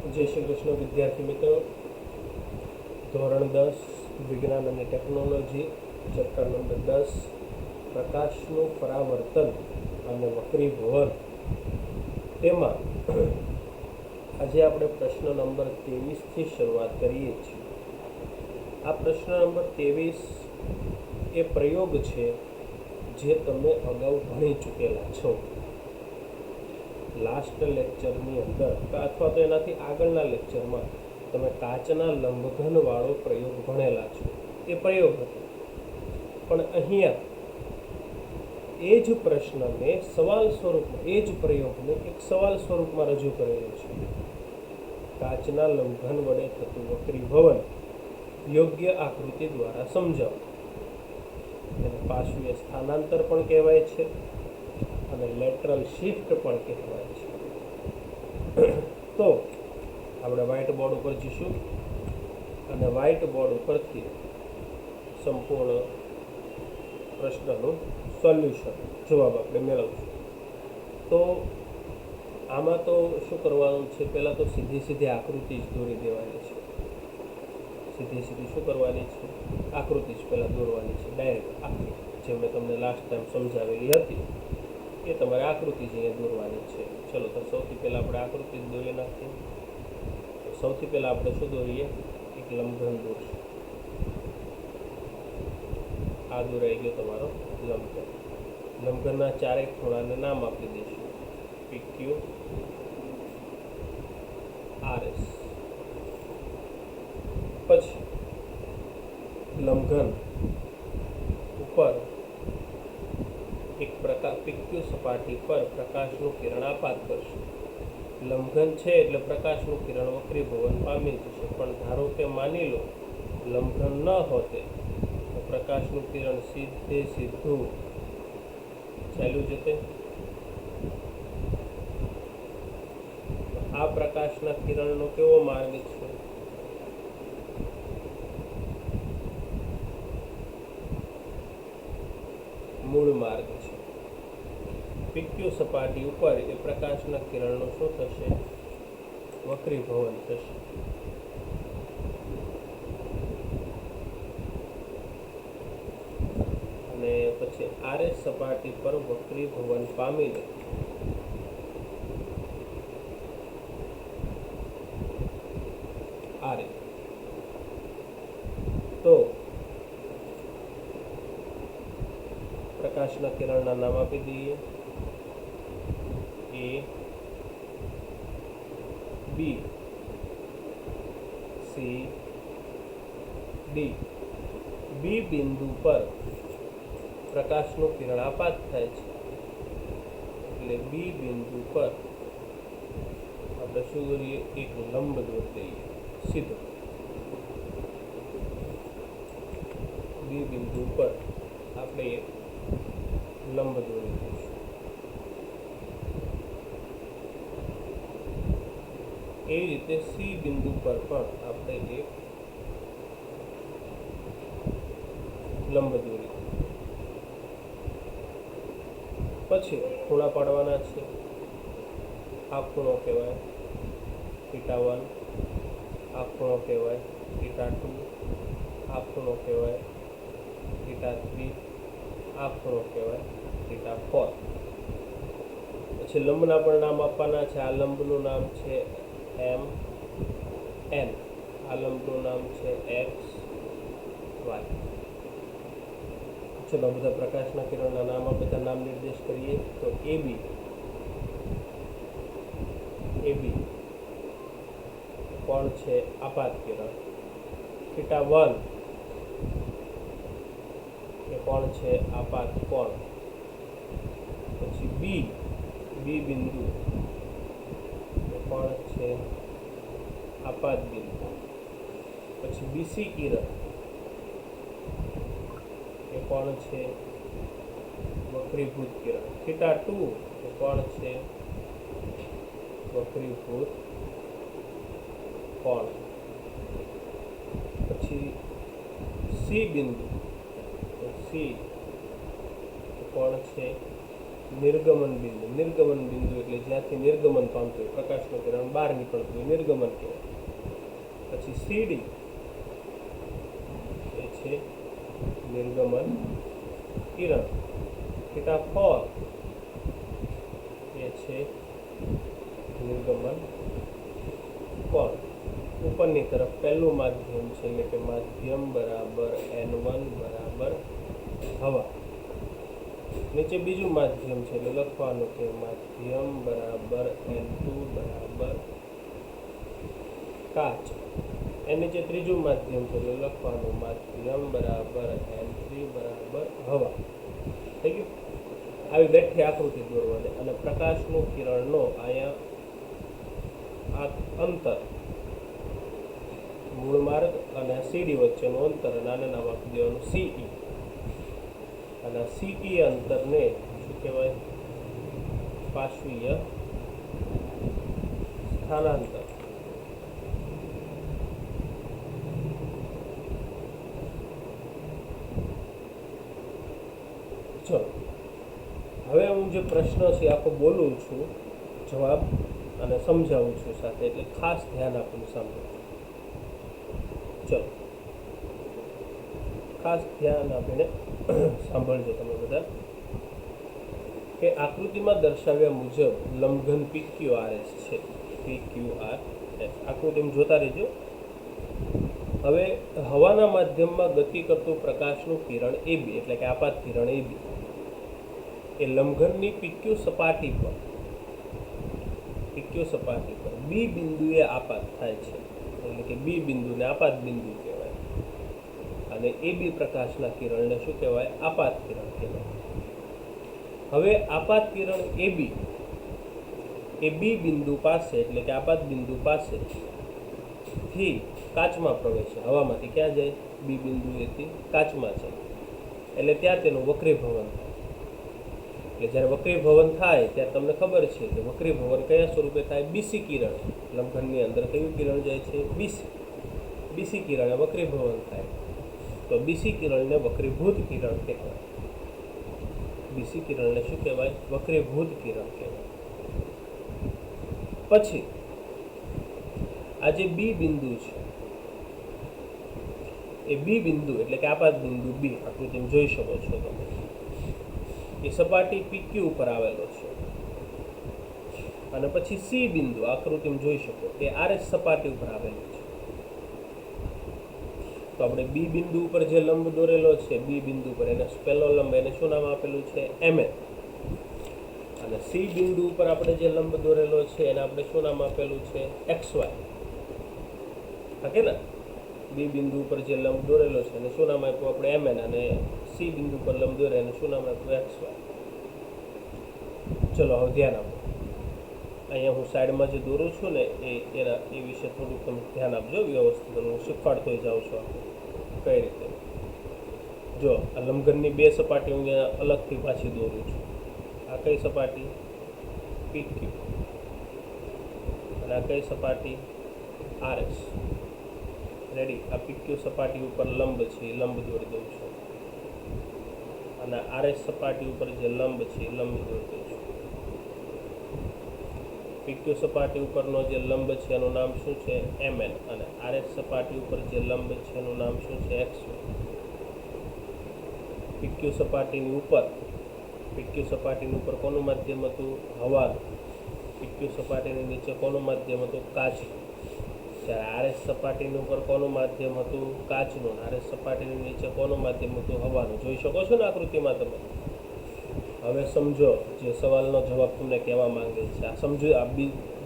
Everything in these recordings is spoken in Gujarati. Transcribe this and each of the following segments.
जय श्री कृष्ण विद्यार्थी मित्रों, ધોરણ 10 વિજ્ઞાન અને ટેકનોલોજી ચેપ્ટર નંબર 10 પ્રકાશનું પરાવર્તન અને વક્રીભવન તેમાં આજે આપણે પ્રશ્ન નંબર 23થી શરૂઆત કરીએ છીએ। આ પ્રશ્ન નંબર 23 એ પ્રયોગ છે જે તમે અગાઉ ભણી ચૂકેલા છો। લાસ્ટ લેક્ચરની અંદર અથવા તો એનાથી આગળના લેક્ચરમાં તમે કાચના લંબઘનવાળો પ્રયોગ ભણેલા છો। એ પ્રયોગ હતો, પણ અહીંયા એ જ પ્રશ્નને સવાલ સ્વરૂપમાં, એ જ પ્રયોગને એક સવાલ સ્વરૂપમાં રજૂ કરેલો છે। કાચના લંબઘન વડે થતું વક્રીભવન યોગ્ય આકૃતિ દ્વારા સમજાવો। એને પાર્શ્વીય સ્થાનાંતર પણ કહેવાય છે અને લેટરલ શિફ્ટ પણ કહેવાય છે। તો આપણે વ્હાઇટ બોર્ડ ઉપર જઈશું અને વ્હાઇટ બોર્ડ ઉપરથી સંપૂર્ણ પ્રશ્નનું સોલ્યુશન, જવાબ આપણે મેળવશું। તો આમાં તો શું કરવાનું છે, પહેલાં તો સીધી સીધી આકૃતિ જ દોરી દેવાની છે। સીધી સીધી શું કરવાની છે, આકૃતિ જ પહેલાં દોરવાની છે, ડાયરેક્ટ આકૃતિ જે મેં તમને લાસ્ટ ટાઈમ સમજાવેલી હતી એ તમારે આકૃતિ જ અહીંયા દોરવાની છે। ચલો, તો સૌથી પહેલાં આપણે આકૃતિ જ દોરી નાખીએ। સૌથી પહેલાં આપણે શું દોરીએ, એક લંબઘન દોરશું। આ દોરાઈ ગયો તમારો લંબઘન। લંબઘનના ચારેય ખૂણાને નામ આપી દઈશું, PQ RS। પછી લંબઘન ઉપર એક PQ સપાટી પર પ્રકાશનું કિરણાપાત કરશું। લંબઘન છે એટલે પ્રકાશનું કિરણ વક્રીભવન પામી જશે, પણ ધારો કે માની લો લંબઘન ન હોતે તો પ્રકાશનું કિરણ સીધું ચાલ્યું જતે। આ પ્રકાશના કિરણનો કેવો માર્ગ છે, મૂળ માર્ગ છે। PQ સપાટી ઉપર એ પ્રકાશના કિરણનો શું થશે, વક્રીભવન થશે। અને પછી RS સપાટી પર વક્રીભવન પામીને આ રીતે, તો પ્રકાશના કિરણના નામ આપી દઈએ, A, B, C, D। બી બિંદુ પર પ્રકાશનું કિરણાપાત થાય છે એટલે બી બિંદુ પર આપણે શું દોરીએ, એક લંબ દોરી દઈએ સીધો। બી બિંદુ પર આપણે એક લંબ દોરી દઈશું। એ રીતે સી બિંદુ પર પણ આપણે એક લંબ દોરી, પછી ખૂણા પાડવાના છે। આ ખૂણો કહેવાય θ1, આ ખૂણો કહેવાય θ2, આ ખૂણો કહેવાય θ3, આ ખૂણો કહેવાય θ4। પછી લંબના પણ નામ આપવાના છે। આ લંબનું નામ છે MN, આ લંબનું નામ છે XY। ચલો, બધા પ્રકાશના કિરણના નામ, બધા નામ નિર્દેશ કરીએ તો AB કોણ છે, આપાત કિરણ। θ1 એ કોણ છે, આપાત કોણ। પછી બી બિંદુ એ કોણ છે, આપાત બિંદુ। પછી BC કિરણ એ કોણ છે, વક્રીભૂત કિરણ। θ2 એ કોણ છે, વક્રીભૂત કોણ। પછી સી બિંદુ, C કોણ છે, નિર્ગમન બિંદુ એટલે જ્યાંથી નિર્ગમન પામતું હોય, પ્રકાશનું કિરણ બહાર નીકળતું હોય, નિર્ગમન કહેવાય. પછી સીડી એ છે નિર્ગમન કિરણ. થીટા ફોર એ છે નિર્ગમન કોણ. ઉપરની તરફ પહેલું માધ્યમ છે એટલે કે માધ્યમ બરાબર N1 બરાબર હવા. નીચે બીજું માધ્યમ છે એટલે લખવાનું કે માધ્યમ બરાબર N2 બરાબર કાચ. એની નીચે ત્રીજું માધ્યમ છે એટલે લખવાનું માધ્યમ બરાબર N3 બરાબર હવા. થઈ ગયું. આવી બેઠી આકૃતિ દોરવાની અને પ્રકાશનું કિરણનો અહીંયા આ અંતર, મૂળ માર્ગ અને સીડી વચ્ચેનું અંતર નાના આપી દેવાનું CE. અને CE અંતરને શું કહેવાય? પાર્શ્વીય સ્થાનાંતર. ચલો, હવે હું જે પ્રશ્ન છે આખો બોલું છું, જવાબ અને સમજાવું છું સાથે, એટલે ખાસ ધ્યાન આપીને સાંભળો. ચલો, ખાસ ધ્યાન આપીને સાંભળજો તમે બધા. કે આકૃતિમાં દર્શાવ્યા મુજબ લંબઘન PQRS છે. PQRS આકૃતિમાં જોતા રહેજો. હવે હવાના માધ્યમમાં ગતિ કરતું પ્રકાશનું કિરણ AB એટલે કે આપાત કિરણ AB એ લંબઘનની PQ સપાટી પર B બિંદુએ આપાત થાય છે. એટલે કે B બિંદુને આપાત બિંદુ કહેવાય. અને AB પ્રકાશના કિરણને શું કહેવાય? આપાત કિરણ કહેવાય. હવે આપાત કિરણ AB એ B બિંદુ પાસે એટલે કે આપાત બિંદુ પાસે થી કાચમાં પ્રવેશે. હવામાંથી ક્યાં જાય? B બિંદુએથી કાચમાં જાય. એટલે ત્યાં તેનું વક્રીભવન થાય. એટલે જ્યારે વક્રીભવન થાય ત્યારે તમને ખબર છે કે વક્રીભવન કયા સ્વરૂપે થાય? BC કિરણ. લંબઘનની અંદર કયું કિરણ જાય છે? BC કિરણે વક્રીભવન થાય. તો BC કિરણને વક્રીભૂત કિરણ કહેવાય. BC કિરણને શું કહેવાય? વક્રીભૂત કિરણ કહેવાય. પછી આ જે B બિંદુ છે એ B બિંદુ એટલે કે આપાત બિંદુ B આકૃતિમાં જોઈ શકો છો તમે. એ સપાટી PQ ઉપર આવેલો છે. અને પછી C બિંદુ આકૃતિમાં જોઈ શકો એ RS સપાટી ઉપર આવેલું છે. તો આપણે B બિંદુ ઉપર જે લંબ દોરેલો છે, B બિંદુ પર એને પહેલો લંબ એને શું નામ આપેલું છે? MN. અને C બિંદુ ઉપર આપણે જે લંબ દોરેલો છે એને આપણે શું નામ આપેલું છે? XY. હા કે ના? B બિંદુ ઉપર જે લંબ દોરેલો છે એને શું નામ આપ્યું આપણે? MN. અને C બિંદુ પર લંબ દોરે એને શું નામ આપ્યું? XY. ચલો હવે ધ્યાન આપો. અહીંયા હું સાઈડમાં જે દોરું છું ને એ વિશે થોડુંક તમે ધ્યાન આપજો વ્યવસ્થિત. હું શીખવાડતો જાઉં છું કઈ રીતે. જો આ લંબઘનની બે સપાટી હું અહીંયા અલગથી પાછી દોરું છું. આ કઈ સપાટી? PQ. અને આ કઈ સપાટી? RS. રેડી? આ PQ સપાટી ઉપર લંબ છે એ લંબ દોરી દઉં છું. અને RS સપાટી ઉપર જે લંબ છે એ લંબ દોરી દઉં છું. PQ સપાટી ઉપરનો જે લંબ છે એનું નામ શું છે? MN. અને RS સપાટી ઉપર જે લંબ છે એનું નામ શું છે? XY. PQ સપાટીની ઉપર કોનું માધ્યમ હતું? હવાનું. PQ સપાટીની નીચે કોનું માધ્યમ હતું? કાચનું. જ્યારે RS સપાટીની ઉપર કોનું માધ્યમ હતું? કાચનું. RS સપાટીની નીચે કોનું માધ્યમ હતું? હવાનું. જોઈ શકો છો ને આકૃતિમાં તમે. હવે સમજો જે સવાલનો જવાબ તમને કહેવા માંગે છે. આ સમજો. આ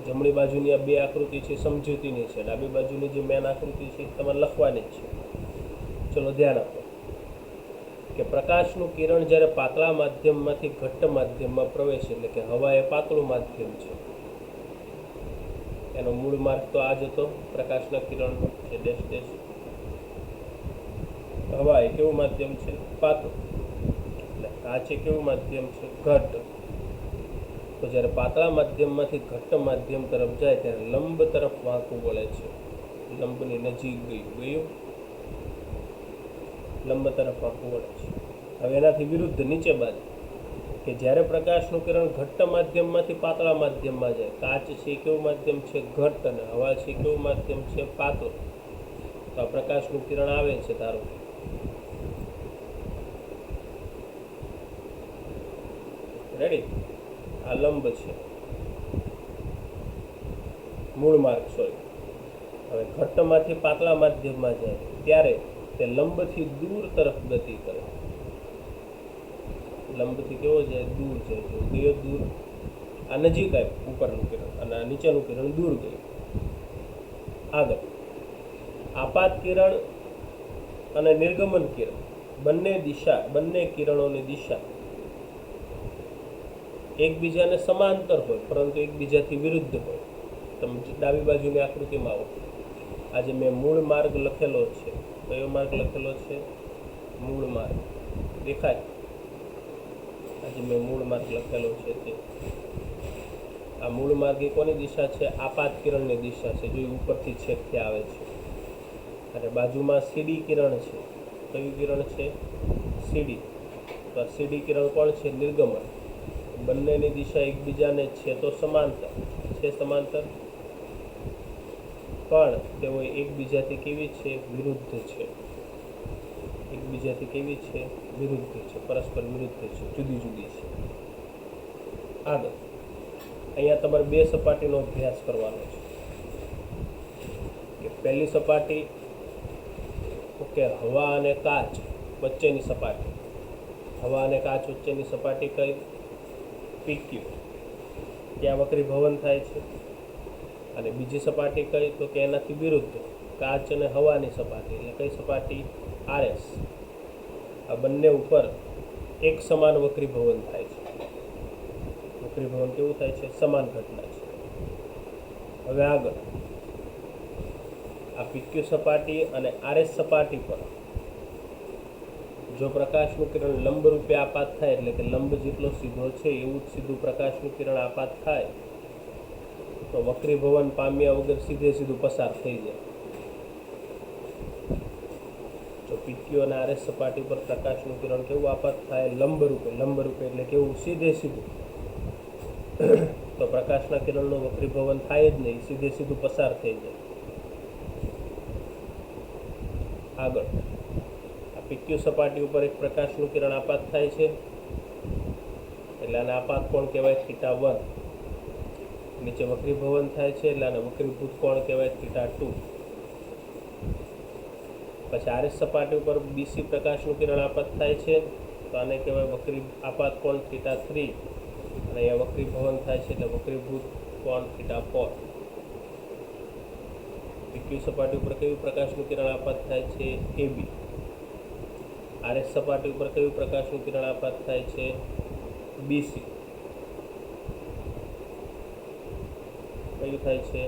જમણી બાજુની આ બે આકૃતિ છે સમજૂતીની છે. ડાબી બાજુની જે મેન આકૃતિ છે તમારે લખવાની જ છે. ચલો ધ્યાન આપો કે પ્રકાશનું કિરણ જ્યારે પાતળા માધ્યમમાંથી ઘટ્ટ માધ્યમમાં પ્રવેશે એટલે કે હવા એ પાતળું માધ્યમ છે. એનો મૂળ માર્ગ તો આ જ હતો પ્રકાશના કિરણનો છે ડેશ ડેશ. હવા એ કેવું માધ્યમ છે? પાતળું. એટલે કાચ એ કેવું માધ્યમ છે? ઘટ્ટ. તો જ્યારે પાતળા માધ્યમમાંથી ઘટ્ટ માધ્યમ તરફ જાય ત્યારે લંબ તરફ વાંકું વળે છે. લંબની નજીક ગયું લંબ તરફ વાંકું વળે છે. હવે એનાથી વિરુદ્ધ નીચે બાજુ કે જ્યારે પ્રકાશનું કિરણ ઘટ્ટ માધ્યમમાંથી પાતળા માધ્યમમાં જાય, કાચ છે કેવું માધ્યમ છે? ઘટ્ટ, અને હવા છે કેવું માધ્યમ છે? પાતળું. તો આ પ્રકાશનું કિરણ આવે છે, ધારો રેડી, આ લંબ છે, મૂળ માર્ગ, સોરી. હવે ઘટ્ટમાંથી પાતળા માધ્યમમાં જાય ત્યારે તે લંબથી દૂર તરફ ગતિ કરે. લંબથી કેવો જાય? દૂર જાય. જો ગયો દૂર, આ નજીક આવ્યું ઉપરનું કિરણ, અને આ નીચેનું કિરણ દૂર ગયું. આગળ આપાત કિરણ અને નિર્ગમન કિરણ બંને કિરણોની દિશા એકબીજાને સમાંતર હોય, પરંતુ એકબીજાથી વિરુદ્ધ હોય. તમે ડાબી બાજુની આકૃતિમાં આવો. આજે મેં મૂળ માર્ગ લખેલો છે. કયો માર્ગ લખેલો છે? મૂળ માર્ગ. દેખાય? આજે મેં મૂળ માર્ગ લખેલો છે તે. આ મૂળ માર્ગ એ કોની દિશા છે? આપાત કિરણની દિશા છે. જો ઉપરથી છેકથી આવે છે. અને બાજુમાં સીડી કિરણ છે. કયું કિરણ છે? સીડી. તો આ સીડી કિરણ કોણ છે? નિર્ગમન. બંનેની દિશા એકબીજાને છે તો સમાંતર છે, સમાંતર, પણ તેઓ એકબીજાથી કેવી છે? વિરુદ્ધ છે. એકબીજાથી કેવી છે? વિરુદ્ધ છે, પરસ્પર વિરુદ્ધ છે, જુદી જુદી છે. આગળ અહીંયા તમારે બે સપાટીનો અભ્યાસ કરવાનો છે. પહેલી સપાટી, ઓકે, હવા અને કાચ વચ્ચેની સપાટી. હવા અને કાચ વચ્ચેની સપાટી કઈ? પીક્યુ. ત્યાં વક્રીભવન થાય છે. અને બીજી સપાટી કઈ? તો કે એનાથી વિરુદ્ધ, કાચ અને હવાની સપાટી. એટલે કઈ સપાટી? આરએસ. આ બંને ઉપર એક સમાન વક્રીભવન થાય છે. વક્રીભવન કેવું થાય છે? સમાન ઘટના છે. હવે આગળ આ પીક્યુ સપાટી અને આરએસ સપાટી પર જો પ્રકાશનું કિરણ લંબ રૂપે આપાત થાય, એટલે કે લંબ જેટલો સીધો છે એવું જ સીધું પ્રકાશનું કિરણ આપાત થાય, તો વક્રીભવન પામ્યા વગર સીધું પસાર થઈ જાય. જો પીક્યુ અને આરએસ સપાટી પર પ્રકાશનું કિરણ કેવું આપાત થાય? લંબ રૂપે. લંબ રૂપે એટલે કેવું? સીધું. તો પ્રકાશના કિરણનું વક્રીભવન થાય જ નહીં, સીધું પસાર થઈ જાય. આગળ આ પીક્યુ સપાટી ઉપર એક પ્રકાશનું કિરણ આપાત થાય છે, એટલે આને આપાત કોણ કહેવાય? θ1. નીચે વક્રીભવન થાય છે, એટલે આને વક્રીભૂત કોણ કહેવાય? θ2. પછી આરએસ સપાટી ઉપર બીસી પ્રકાશનું કિરણ આપાત થાય છે, તો આને કહેવાય વક્રી આપાત કોણ? θ3. અને અહીંયા વક્રીભવન થાય છે, એટલે વક્રીભૂત કોણ? θ4. પીક્યુ સપાટી ઉપર કયું પ્રકાશનું કિરણ આપાત થાય છે? AB. આરએસ સપાટી ઉપર કયું પ્રકાશનું કિરણ આપાત થાય છે? BC. કયું થાય છે?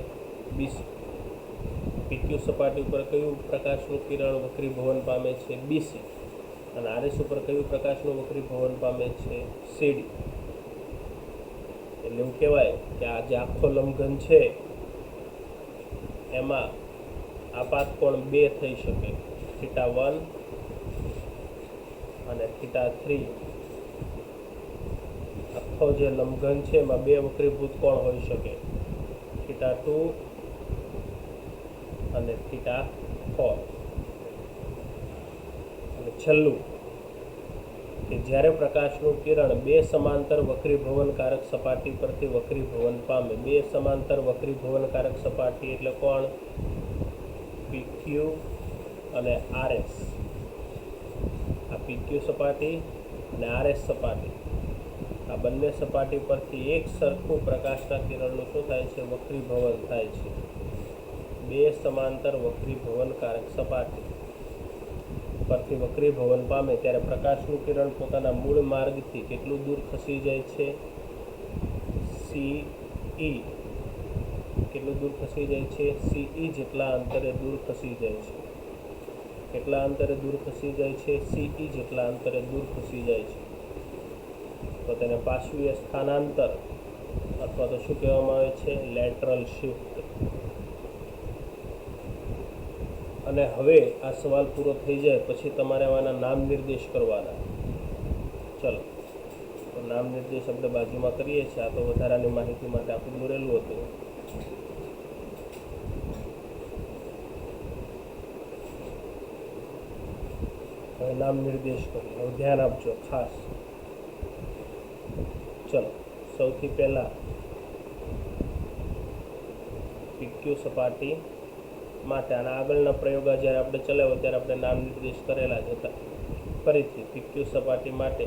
BC. પીક્યુ સપાટી ઉપર કયું પ્રકાશનું કિરણ વક્રીભવન પામે છે? BC. અને આરએસ ઉપર કયું પ્રકાશનું વક્રીભવન પામે છે? CD. એટલે એવું કહેવાય કે આ જે આખો લંબઘન છે એમાં આપાત કોણ બે થઈ શકે, θ1 અને θ3. આખો જે લંબઘન છે એમાં બે વક્રીભૂત કોણ હોઈ શકે? θ2 અને θ4. અને છેલ્લું કે જ્યારે પ્રકાશનું કિરણ બે સમાંતર વક્રીભવનકારક સપાટી પરથી વક્રીભવન પામે. બે સમાંતર વક્રીભવનકારક સપાટી એટલે કોણ? પીક્યુ અને આરએસ. આ પીક્યુ સપાટી અને આરએસ સપાટી, આ બંને સપાટી પરથી એક સરખું પ્રકાશના કિરણનું શું થાય છે? વક્રીભવન થાય છે. બે સમાંતર વક્રીભવનકારક સપાટી પરથી વક્રીભવન પામે ત્યારે પ્રકાશનું કિરણ પોતાના મૂળ માર્ગથી કેટલું દૂર ખસી જાય છે? CE. કેટલું દૂર ખસી જાય છે? CE જેટલા અંતરે દૂર ખસી જાય છે. કેટલા અંતરે દૂર ખસી જાય છે? CE જેટલા અંતરે દૂર ખસી જાય છે. તો તેને પાર્શ્વીય સ્થાનાંતર અથવા તો શું કહેવામાં આવે છે? Lateral shift. અને હવે આ સવાલ પૂરો થઈ જાય પછી તમારે આના નામ નિર્દેશ કરવાના. ચલો, તો નામ નિર્દેશ શબ્દ બાજુમાં કરીએ છીએ. આ તો વધારાની માહિતી માટે આપણે દોરેલું હતું. હવે નામ નિર્દેશ કરીએ. હવે ધ્યાન આપજો ખાસ. ચલો, સૌથી પહેલા PQ સપાટી માટે આના આગળના પ્રયોગો જ્યારે આપણે ચલાવ્યો ત્યારે આપણે નામ નિર્દેશ કરેલા જ હતા. ફરીથી PQ સપાટી માટે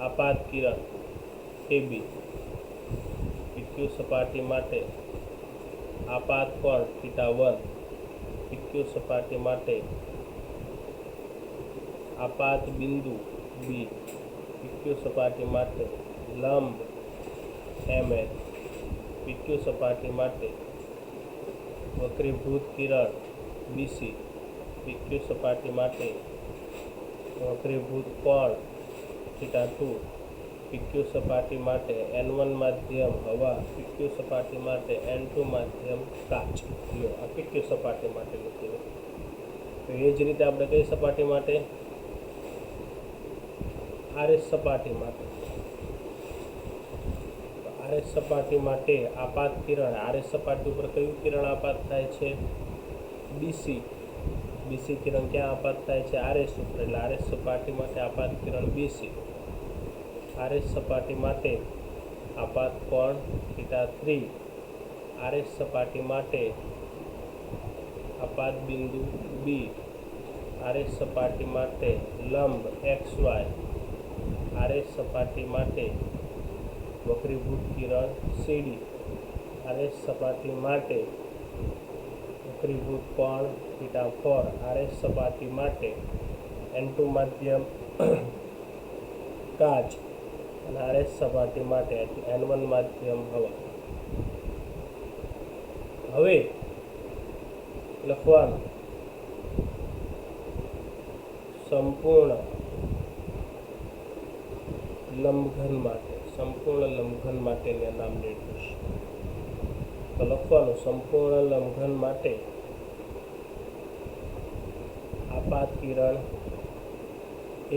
આપાત કિરણ AB, PQ સપાટી માટે આપાત કોણ θ1, PQ સપાટી માટે આપાત બિંદુ B, PQ સપાટી માટે લંબ ML, PQ સપાટી માટે વક્રીભૂત કિરણ BC, PQ સપાટી માટે વક્રીભૂત કોણ θ2, PQ સપાટી માટે N1 માધ્યમ હવા, PQ સપાટી માટે N2 માધ્યમ કાચ. આ PQ સપાટી માટે લખેલું. તો એ જ રીતે આપણે કઈ સપાટી માટે? RS સપાટી માટે. RS સપાટી માટે આપાત કિરણ, RS સપાટી ઉપર કયું કિરણ આપાત થાય છે? BC. BC કિરણ ક્યાં આપાત થાય છે? RS ઉપર. એટલે RS સપાટી માટે આપાત કિરણ BC. RS સપાટી માટે આપાત કોણ θ3, RS સપાટી માટે આપાત બિંદુ B, RS સપાટી માટે લંબ XY, RS સપાટી માટે વક્રીભૂત કિરણ CD, RS સપાટી માટે વક્રીભૂત કોણ θ4, RS સપાટી માટે N2 માધ્યમ કાચ અને RS સપાટી માટે N1 માધ્યમ હવા. હવે લખવાનું સંપૂર્ણ લંબઘન માટે, સંપૂર્ણ લંબઘન માટેના નામ નિર્દેશ. તો લખવાનું સંપૂર્ણ લંબઘન માટે આપાત કિરણ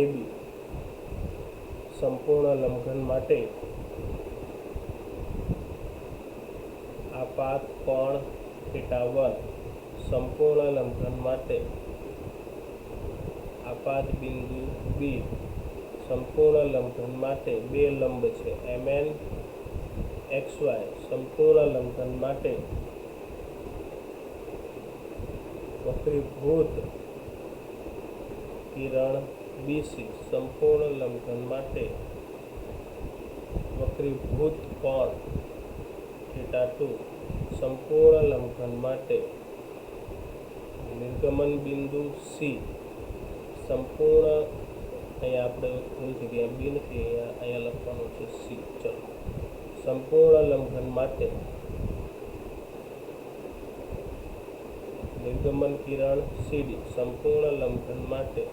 AB, સંપૂર્ણ લંબઘન માટે આપાત કોણ θ1, સંપૂર્ણ લંબઘન માટે આપાત બિંદુ B, સંપૂર્ણ લંબઘન માટે બે લંબ છે MN XY, સંપૂર્ણ લંબઘન માટે વક્રીભૂત કિરણ BC, સંપૂર્ણ લંબઘન માટે વક્રીભૂત કોણ θ2, સંપૂર્ણ લંબઘન માટે નિર્ગમન બિંદુ C, સંપૂર્ણ અહીંયા આપણે ભૂલ થઈ ગયા, B નથી, અહીંયા લખવાનું છે C. ચલો, સંપૂર્ણ લંબઘન માટે નિર્ગમન કિરણ CD, સંપૂર્ણ લંબઘન માટે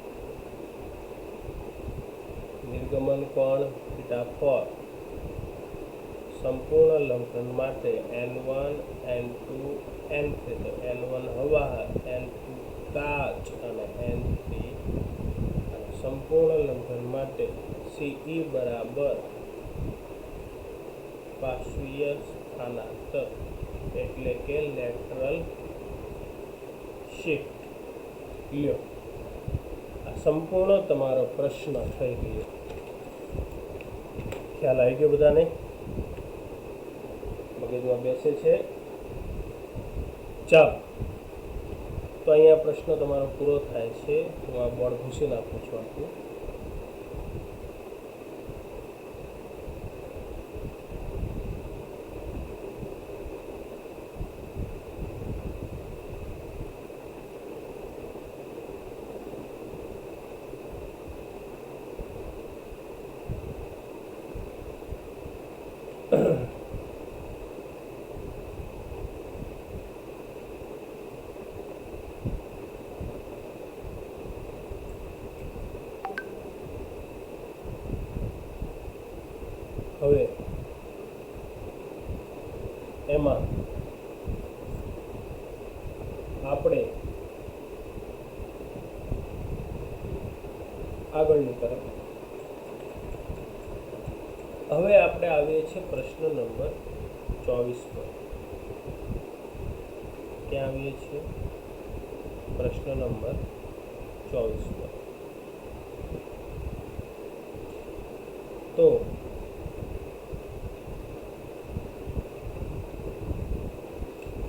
નિર્ગમન કોણ θ4, સંપૂર્ણ લંબઘન માટે N1 N2 N3, તો N1 હવા, N2 કાચ અને N3, અને સંપૂર્ણ લંબઘન માટે CE બરાબર પાર્શ્વીય સ્થાનાંતર એટલે કે લેટરલ શિફ્ટ. લ્યો, આ સંપૂર્ણ તમારો પ્રશ્ન થઈ ગયો. ખ્યાલ આવી ગયો બધાને? મગજમાં બેસે છે? ચાલો, તો અહીંયા પ્રશ્ન તમારો પૂરો થાય છે. હું આ બોર્ડ ભૂસી નાખું છું આપણું. હવે એમાં આપણે આગળની તરફ. હવે આપણે આવીએ છીએ પ્રશ્ન નંબર 24 પર. ક્યાં આવીએ છીએ? પ્રશ્ન નંબર 24 પર. તો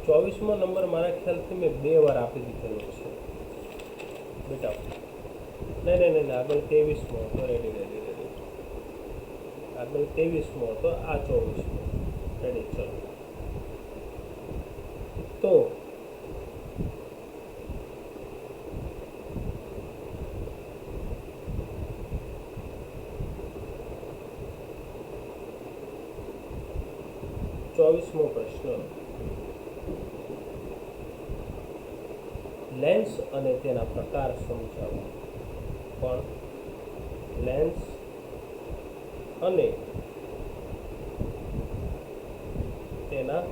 24મો નંબર મારા ખ્યાલથી મેં 2 વાર આપી દીધેલો છે બેટા. નહીં, આગળ 23મો હતો. રેડી. આગળ 23મો હતો, આ 24મો. રેડી, ચલો. તો ચોવીસમો પ્રશ્ન, લેન્સ અને તેના પ્રકાર સમજાવો. પણ લેન્સ અને તેના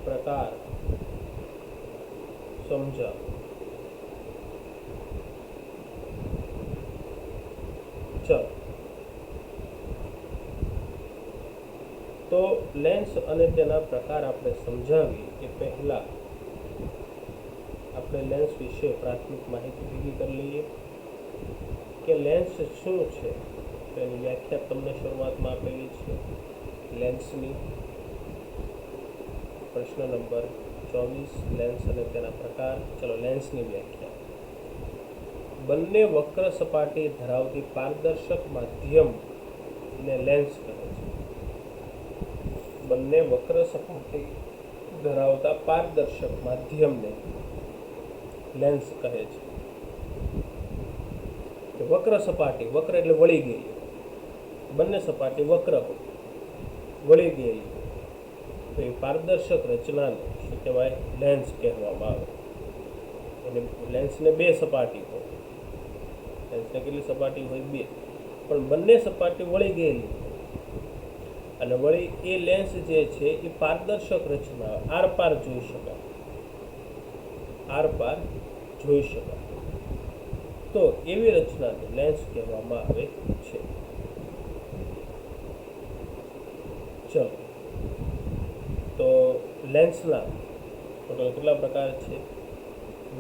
પ્રકાર સમજાવો. ચલો, તો લેન્સ અને તેના પ્રકાર આપણે સમજાવીએ એ પહેલાં આપણે લેન્સ વિશે પ્રાથમિક માહિતી ભેગી કરી લઈએ કે લેન્સ શું છે. તેની વ્યાખ્યા તમને શરૂઆતમાં આપેલી છે લેન્સની. પ્રશ્ન નંબર 24, લેન્સ અને તેના પ્રકાર. ચલો, લેન્સની વ્યાખ્યા. બંને વક્ર સપાટી ધરાવતી પારદર્શક માધ્યમને લેન્સ કહે છે. બંને વક્ર સપાટી ધરાવતા પારદર્શક માધ્યમને લેન્સ કહે છે. વક્ર સપાટી, વક્ર એટલે વળી ગઈ, બંને સપાટી વક્ર વળી ગયેલી, તો એ પારદર્શક રચનાને શું કહેવાય? લેન્સ કહેવામાં આવે. અને લેન્સને 2 સપાટી હોય. લેન્સને કેટલી સપાટી હોય? 2. પણ બંને સપાટી વળી ગયેલી અને વળી એ લેન્સ જે છે એ પારદર્શક રચના, આરપાર જોઈ શકાય, આરપાર જોઈ શકાય. તો એવી રચનાને લેન્સ કહેવામાં આવે છે. ચલો, તો લેન્સના ટોટલ કેટલા પ્રકાર છે?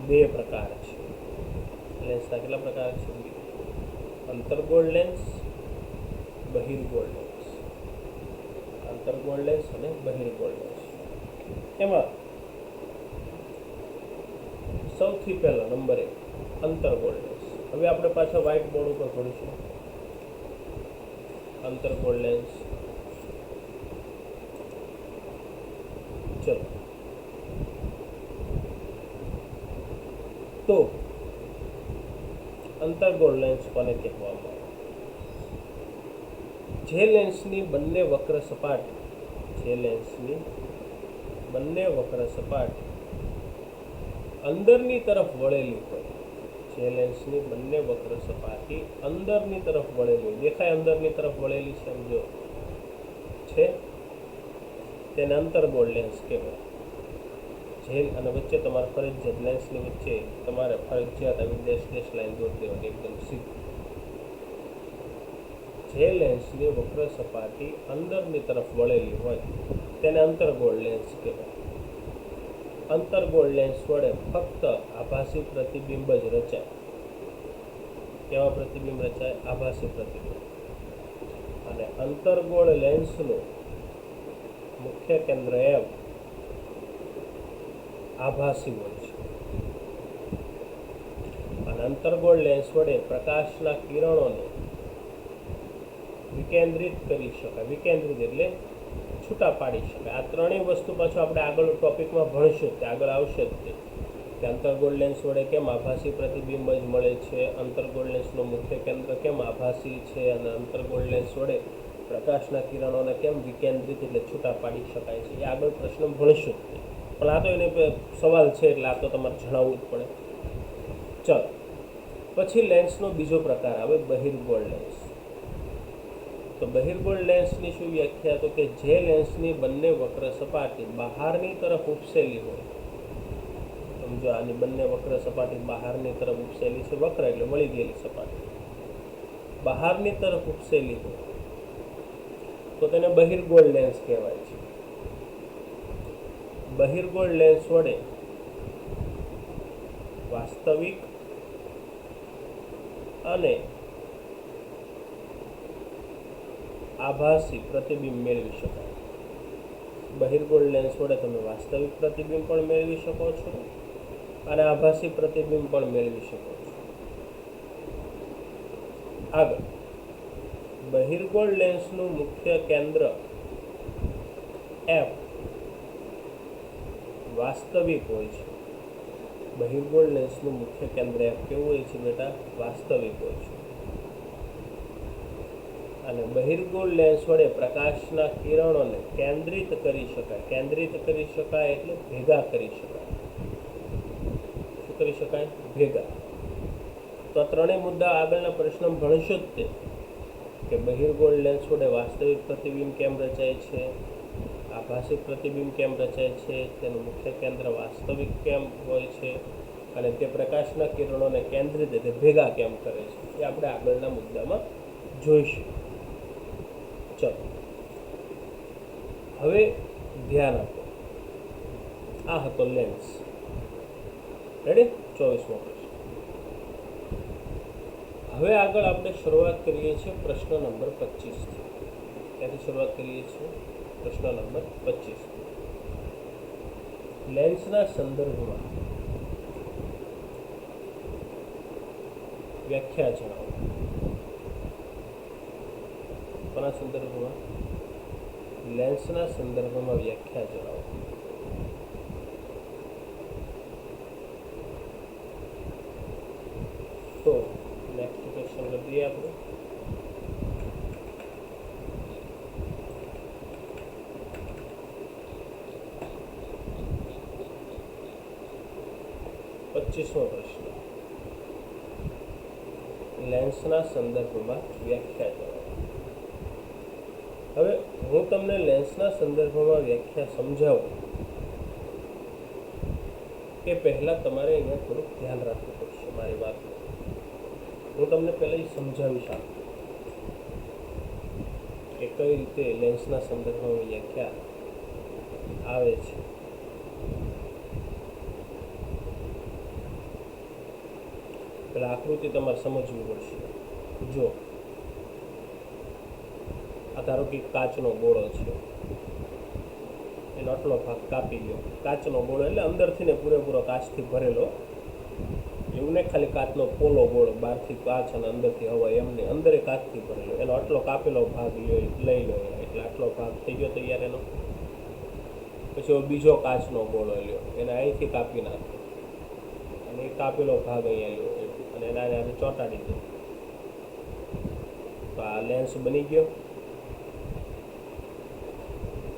2 પ્રકાર છે. લેન્સના કેટલા પ્રકાર છે? 2. અંતર્ગોળ લેન્સ, બહિર્ગોળ લેન્સ. અંતર્ગોળ લેન્સ અને બહિર્ગોળ લેન્સ. એમાં સૌથી પહેલા નંબર 1 અંતર્ગોળ લેન્સ. હવે આપણે પાછા વ્હાઇટ બોર્ડ ઉપર ભણીશું અંતર્ગોળ લેન્સ. ચલો, તો અંતર્ગોળ લેન્સ કોને કહેવામાં આવે? જે લેન્સની બંને વક્ર સપાટી, અંદરની તરફ વળેલી હોય. જે લેન્સની બંને વક્ર સપાટી અંદરની તરફ વળેલી હોય. દેખાય અંદરની તરફ વળેલી છે, સમજો છે, તેને અંતર્ગોળ લેન્સ કહેવાય. જે અને વચ્ચે તમારે ફરજિયાત લેન્સની વચ્ચે તમારે ફરજિયાત આવી ડેશ લાઈન દોરી દેવાની એકદમ સીધી. જે લેન્સની વક્ર સપાટી અંદરની તરફ વળેલી હોય તેને અંતર્ગોળ લેન્સ કહેવાય. અંતર્ગોળ લેન્સ વડે ફક્ત આભાસી પ્રતિબિંબ જ રચાય. કેવા પ્રતિબિંબ રચાય? આભાસી પ્રતિબિંબ. અને અંતર્ગોળ લેન્સનું મુખ્ય કેન્દ્ર એમ આભાસી હોય છે. અને અંતર્ગોળ લેન્સ વડે પ્રકાશના કિરણોને વિકેન્દ્રિત કરી શકાય. વિકેન્દ્રિત એટલે છૂટા પાડી શકાય. આ ત્રણેય વસ્તુ પાછું આપણે આગળ ટોપિકમાં ભણશું, તે આગળ આવશે જ તે કે અંતર્ગોળ લેન્સ વડે કેમ આભાસી પ્રતિબિંબ જ મળે છે, અંતર્ગોળ લેન્સનું મુખ્ય કેન્દ્ર કેમ આભાસી છે, અને અંતર્ગોળ લેન્સ વડે પ્રકાશના કિરણોને કેમ વિકેન્દ્રિત એટલે છૂટા પાડી શકાય છે. એ આગળ પ્રશ્ન ભણશું. પણ આ તો એને સવાલ છે એટલે આ તો તમારે જણાવવું જ પડે. ચલો, પછી લેન્સનો બીજો પ્રકાર આવે બહિર્ગોળ લેન્સ. તો બહિર્ગોળ લેન્સની શું વ્યાખ્યા? તો કે જે લેન્સની બંને વક્ર સપાટી બહારની તરફ ઉપસેલી હોય, જો આની બંને વક્ર સપાટી બહારની તરફ ઉપસેલી છે, વક્ર એટલે વળી ગયેલી સપાટી બહારની તરફ ઉપસેલી હોય તો તેને બહિર્ગોળ લેન્સ કહેવાય છે. બહિર્ગોળ લેન્સ વડે વાસ્તવિક અને આભાસી પ્રતિબિંબ મેળવી શકાય. બહિર્ગોળ લેન્સ વડે તમે વાસ્તવિક પ્રતિબિંબ પણ મેળવી શકો છો અને આભાસી પ્રતિબિંબ પણ મેળવી શકો છો. આગળ, બહિર્ગોળ લેન્સનું મુખ્ય કેન્દ્ર એફ વાસ્તવિક હોય છે. બહિર્ગોળ લેન્સનું મુખ્ય કેન્દ્ર એફ કેવું હોય છે બેટા? વાસ્તવિક હોય છે. અને બહિર્ગોળ લેન્સ વડે પ્રકાશના કિરણોને કેન્દ્રિત કરી શકાય. કેન્દ્રિત કરી શકાય એટલે ભેગા કરી શકાય. શું કરી શકાય? ભેગા. તો ત્રણેય મુદ્દા આગળના પ્રશ્ન ભણશો જ તે, કે બહિર્ગોળ લેન્સ વડે વાસ્તવિક પ્રતિબિંબ કેમ રચાય છે, આભાસી પ્રતિબિંબ કેમ રચાય છે, તેનું મુખ્ય કેન્દ્ર વાસ્તવિક કેમ હોય છે, અને તે પ્રકાશના કિરણોને કેન્દ્રિત રીતે ભેગા કેમ કરે છે, એ આપણે આગળના મુદ્દામાં જોઈશું. ચલો, હવે ધ્યાન આપો. આ હતો લેન્સ. રેડી? 24મો પ્રશ્ન. હવે આગળ આપણે શરૂઆત કરીએ છીએ પ્રશ્ન નંબર 25 થી. ક્યાંથી શરૂઆત કરીએ છીએ? પ્રશ્ન નંબર 25. લેન્સના સંદર્ભમાં વ્યાખ્યા જણાવો. કોના સંદર્ભમાં? લેન્સના સંદર્ભમાં વ્યાખ્યા જણાવો. તો નેક્સ્ટ ક્વેશ્ચન કરીએ આપણે. પચીસમો પ્રશ્ન. લેન્સના સંદર્ભમાં વ્યાખ્યા જણાવો. હવે હું તમને લેન્સના સંદર્ભમાં વ્યાખ્યા સમજાવું એ પહેલાં તમારે અહીંયા થોડુંક ધ્યાન રાખવું પડશે મારી વાત. હું તમને પહેલાં એ સમજાવીશ આપું કે કઈ રીતે લેન્સના સંદર્ભમાં વ્યાખ્યા આવે છે. પેલા આકૃતિ તમારે સમજવી પડશે. જો આ ધારો કે કાચનો ગોળો છે, એનો આટલો ભાગ કાપી લો. કાચનો ગોળો એટલે અંદરથી ને પૂરેપૂરો કાચથી ભરેલો, એવું નહીં ખાલી કાચનો પોલો ગોળો, બહારથી કાચ અને અંદરથી હવા, એમને અંદર કાચથી ભરેલો. એનો આટલો કાપેલો ભાગ લઈ લો, એટલે આટલો ભાગ થઈ ગયો તૈયાર એનો. પછી બીજો કાચનો ગોળો લ્યો, એને અહીંથી કાપી નાખો અને એ કાપેલો ભાગ અહીંયા લ્યો અને એના ચોંટાડી દો. તો આ લેન્સ બની ગયો.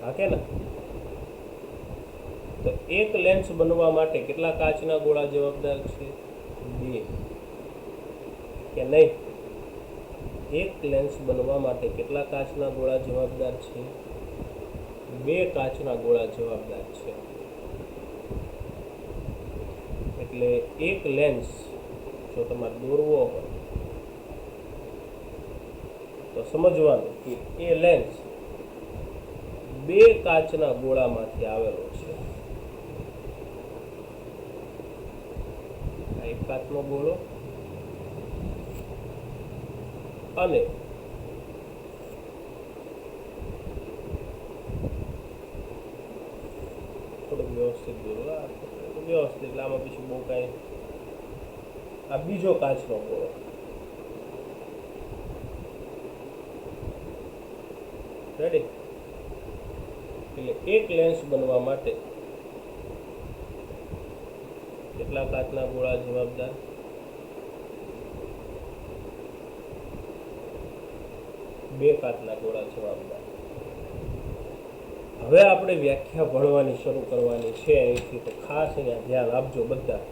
હા કે ના? તો એક લેન્સ બનવા માટે કેટલા કાચના ગોળા જવાબદાર છે? 2. કે નહીં? એક લેન્સ બનવા માટે કેટલા કાચના ગોળા જવાબદાર છે? 2 કાચના ગોળા જવાબદાર છે. એટલે એક લેન્સ જો તમારે દોરવો હોય તો સમજવાનું કે એ લેન્સ 2 કાચના ગોળામાંથી આવેલો છે. એક કાચનો ગોળો અને થોડુંક વ્યવસ્થિત દોરો. વ્યવસ્થિત એટલે આમાં પછી બહુ કાંઈ. આ બીજો કાચનો ગોળો. રેડી? એટલે એક લેન્સ બનવા માટે કેટલા કાચના ગોળા જવાબદાર? 2 કાચના ગોળા જવાબદાર. હવે આપણે વ્યાખ્યા ભણવાની શરૂ કરવાની છે અહીંથી, તો ખાસ અહીંયા ધ્યાન આપજો બધા.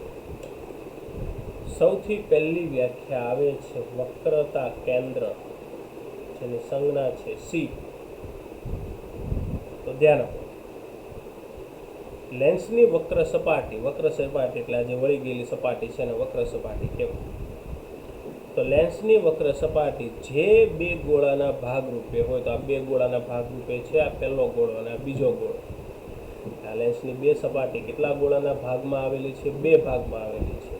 સૌથી પહેલી વ્યાખ્યા આવે છે વક્રતા કેન્દ્ર, જેની સંજ્ઞા છે C. તો ધ્યાન આપો. લેન્સની વક્ર સપાટી એટલે આ જે વળી ગયેલી સપાટી છે એને વક્ર સપાટી કહેવાય. તો લેન્સની વક્ર સપાટી જે બે ગોળાના ભાગરૂપે હોય, તો આ બે ગોળાના ભાગરૂપે છે આ પહેલો ગોળો અને આ બીજો ગોળો. આ લેન્સની બે સપાટી કેટલા ગોળાના ભાગમાં આવેલી છે? બે ભાગમાં આવેલી છે.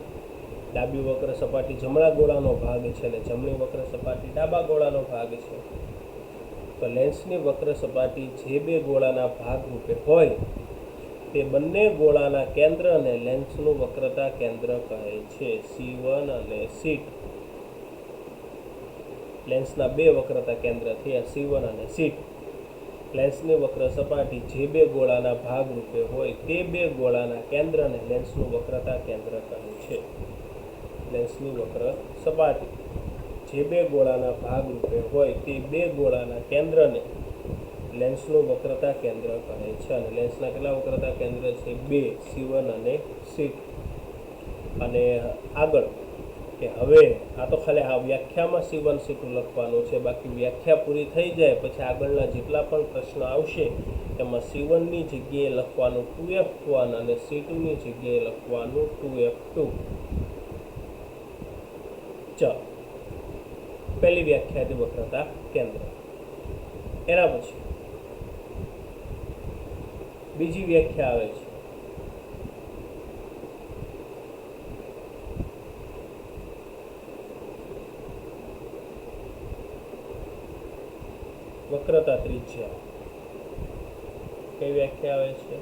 ડાબી વક્ર સપાટી જમણા ગોળાનો ભાગ છે અને જમણી વક્ર સપાટી ડાબા ગોળાનો ભાગ છે. તો લેન્સની વક્ર સપાટી જે બે ગોળાના ભાગરૂપે હોય તે બંને ગોળાના કેન્દ્રને લેન્સનું વક્રતા કેન્દ્ર કહે છે, C1 અને C2. લેન્સના બે વક્રતા કેન્દ્ર થયા C1 અને C2. લેન્સની વક્ર સપાટી જે બે ગોળાના ભાગરૂપે હોય તે બે ગોળાના કેન્દ્રને લેન્સનું વક્રતા કેન્દ્ર કહે છે. લેન્સની વક્ર સપાટી જે બે ગોળાના ભાગરૂપે હોય તે બે ગોળાના કેન્દ્રને લેન્સનું વક્રતા કેન્દ્ર કહે છે. અને લેન્સના કેટલા વક્રતા કેન્દ્ર છે? બે, C1 અને C2. અને આગળ કે હવે આ તો ખાલી આ વ્યાખ્યામાં C1 C2 લખવાનું છે, બાકી વ્યાખ્યા પૂરી થઈ જાય પછી આગળના જેટલા પણ પ્રશ્નો આવશે એમાં C1ની જગ્યાએ લખવાનું 2f1 અને C2ની જગ્યાએ લખવાનું 2f2. ચાલો, પહેલી વ્યાખ્યા હતી વક્રતા કેન્દ્ર. એના પછી બીજી વ્યાખ્યા આવે છે વક્રતા ત્રિજ્યા. કઈ વ્યાખ્યા આવે છે?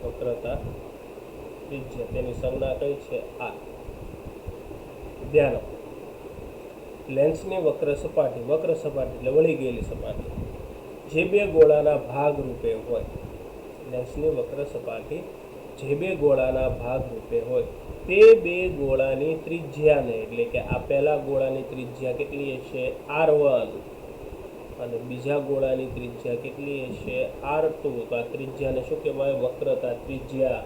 વક્રતા ત્રિજ્યા. તેની સંજ્ઞા કઈ છે? આ. ધ્યાન આપો, લેન્સની વક્ર સપાટી એટલે વળી ગયેલી સપાટી જે બે ગોળાના ભાગ રૂપે હોય, લેન્સની વક્ર સપાટી જે બે ગોળાના ભાગ રૂપે હોય તે બે ગોળાની ત્રિજ્યાને, એટલે કે આ પહેલા ગોળાની ત્રિજ્યા કેટલી હશે? R1 અને બીજા ગોળાની ત્રિજ્યા કેટલી હશે? R2. તો આ ત્રિજ્યાને શું કહેવાય? વક્રતા ત્રિજ્યા.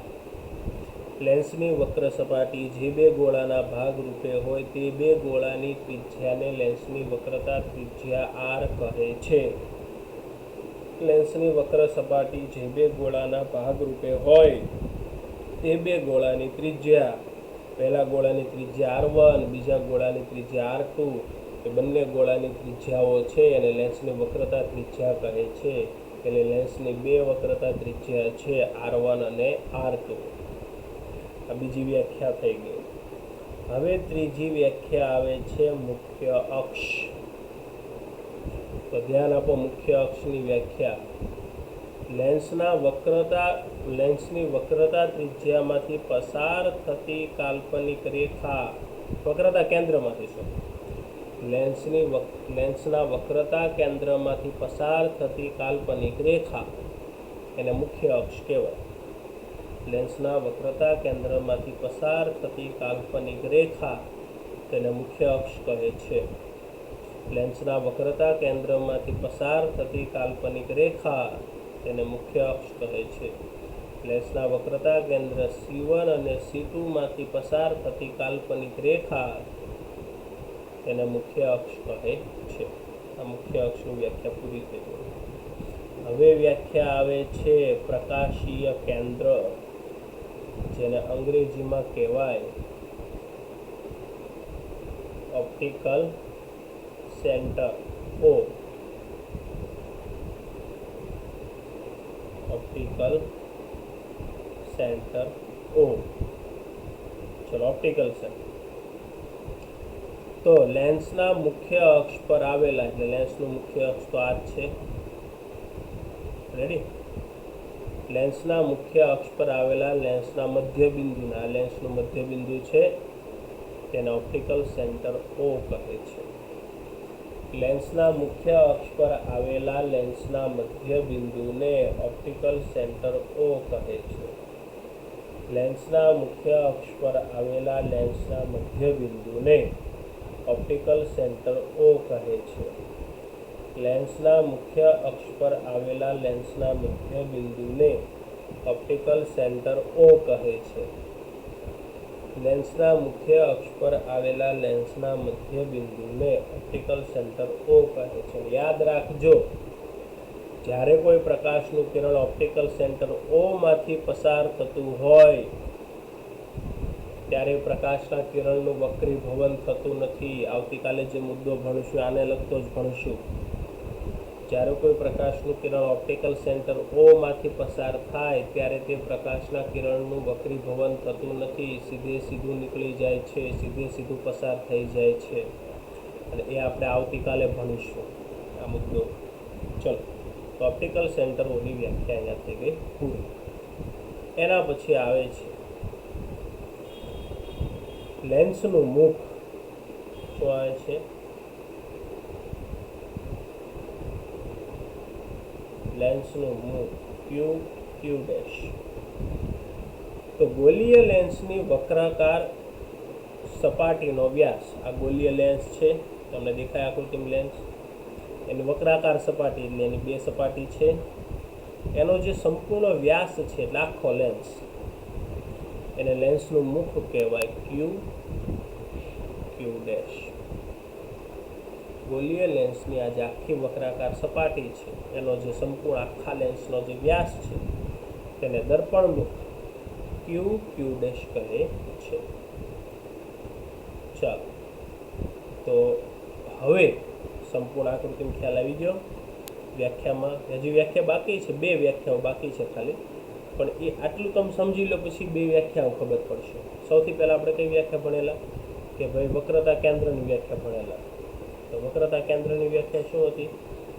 લેન્સની વક્ર સપાટી જે બે ગોળાના ભાગ રૂપે હોય તે બે ગોળાની ત્રિજ્યાને લેન્સની વક્રતા ત્રિજ્યા R કહે છે. લેન્સની વક્ર સપાટી જે બે ગોળાના ભાગ રૂપે હોય તે બે ગોળાની ત્રિજ્યા, પહેલા ગોળાની ત્રિજ્યા R1, બીજા ગોળાની ત્રિજ્યા R2, એ બંને ગોળાની ત્રિજ્યાઓ છે અને લેન્સની વક્રતા ત્રિજ્યા કહે છે. એટલે લેન્સની બે વક્રતા ત્રિજ્યા છે R1 અને R2. આ બીજી વ્યાખ્યા થઈ ગઈ. હવે ત્રીજી વ્યાખ્યા આવે છે મુખ્ય અક્ષ. તો ધ્યાન આપો, મુખ્ય અક્ષની વ્યાખ્યા. લેન્સની વક્રતા ત્રિજ્યામાંથી પસાર થતી કાલ્પનિક રેખા, વક્રતા કેન્દ્રમાંથી શું? લેન્સના વક્રતા કેન્દ્રમાંથી પસાર થતી કાલ્પનિક રેખા એને મુખ્ય અક્ષ કહેવાય. લેન્સના વક્રતા કેન્દ્રમાંથી પસાર થતી કાલ્પનિક રેખા તેને મુખ્ય અક્ષ કહે છે. લેન્સના વક્રતા કેન્દ્રમાંથી પસાર થતી કાલ્પનિક રેખા તેને મુખ્ય અક્ષ કહે છે. લેન્સના વક્રતા કેન્દ્ર C1 અને C2 માંથી પસાર થતી કાલ્પનિક રેખા તેને મુખ્ય અક્ષ કહે છે. આ મુખ્ય અક્ષની વ્યાખ્યા પૂરી થઈ ગઈ. હવે વ્યાખ્યા આવે છે પ્રકાશીય કેન્દ્ર, જેને અંગ્રેજીમાં કહેવાય optical centre O. Optical centre O. ચલો, ઓપ્ટિકલ સેન્ટર. તો લેન્સના મુખ્ય અક્ષ પર આવેલા, એટલે લેન્સનું મુખ્ય અક્ષ તો આ જ છે. રેડી? લેન્સના મુખ્ય અક્ષ પર આવેલા લેન્સના મધ્યબિંદુના, લેન્સનું મધ્યબિંદુ છે તેને ઓપ્ટિકલ સેન્ટર O કહે છે. લેન્સના મુખ્ય અક્ષ પર આવેલા લેન્સના મધ્યબિંદુને ઓપ્ટિકલ સેન્ટર O કહે છે. લેન્સના મુખ્ય અક્ષ પર આવેલા લેન્સના મધ્યબિંદુને ઓપ્ટિકલ સેન્ટર O કહે છે. લેન્સના મુખ્ય અક્ષ પર આવેલા લેન્સના મધ્યબિંદુને ઓપ્ટિકલ સેન્ટર O કહે છે. લેન્સના મુખ્ય અક્ષ પર આવેલા લેન્સના મધ્યબિંદુને ઓપ્ટિકલ સેન્ટર O કહે છે. યાદ રાખજો, જ્યારે કોઈ પ્રકાશનું કિરણ ઓપ્ટિકલ સેન્ટર ઓ માંથી પસાર થતું હોય ત્યારે પ્રકાશના કિરણનું વક્રીભવન થતું નથી. આવતીકાલે જે મુદ્દો ભણશું આને લગતો જ ભણશું. જ્યારે કોઈ પ્રકાશનું કિરણ ઓપ્ટિકલ સેન્ટર ઓ માંથી પસાર થાય ત્યારે તે પ્રકાશના કિરણનું વક્રીભવન થતું નથી, સીધે સીધું નીકળી જાય છે, સીધે સીધું પસાર થઈ જાય છે. અને એ આપણે આવતીકાલે ભણીશું આ મુદ્દો. ચલો, તો ઓપ્ટિકલ સેન્ટરોની વ્યાખ્યા અહીંયા થઈ ગઈ પૂરી. એના પછી આવે છે લેન્સનું મુખ. શું આવે છે? લેન્સનું મુખ ક્યુ ક્યુ ડેશ. તો ગોલીય લેન્સની વક્રાકાર સપાટીનો વ્યાસ, આ ગોલીય લેન્સ છે, તમને દેખાય આકૃતિમ લેન્સ, એની વક્રાકાર સપાટી એટલે એની બે સપાટી છે. એનો જે સંપૂર્ણ વ્યાસ છે એટલે આખો લેન્સ, એને લેન્સનું મુખ કહેવાય ક્યુ ક્યુ ડેશ. ગોલીય લેન્સની આ જે આખી વક્રાકાર સપાટી છે એનો જે સંપૂર્ણ આખા લેન્સનો જે વ્યાસ છે તેને દર્પણ મુખ ક્યુ ક્યુ ડેશ કહે છે. ચાલો, તો હવે સંપૂર્ણ આકૃતિનો ખ્યાલ આવી ગયો. વ્યાખ્યામાં હજી વ્યાખ્યા બાકી છે, બે વ્યાખ્યાઓ બાકી છે ખાલી, પણ એ આટલું તમે સમજી લો પછી બે વ્યાખ્યાઓ ખબર પડશે. સૌથી પહેલાં આપણે કઈ વ્યાખ્યા ભણેલા કે ભાઈ વક્રતા કેન્દ્રની વ્યાખ્યા ભણેલા. તો વક્રતા કેન્દ્રની વ્યાખ્યા શું હતી?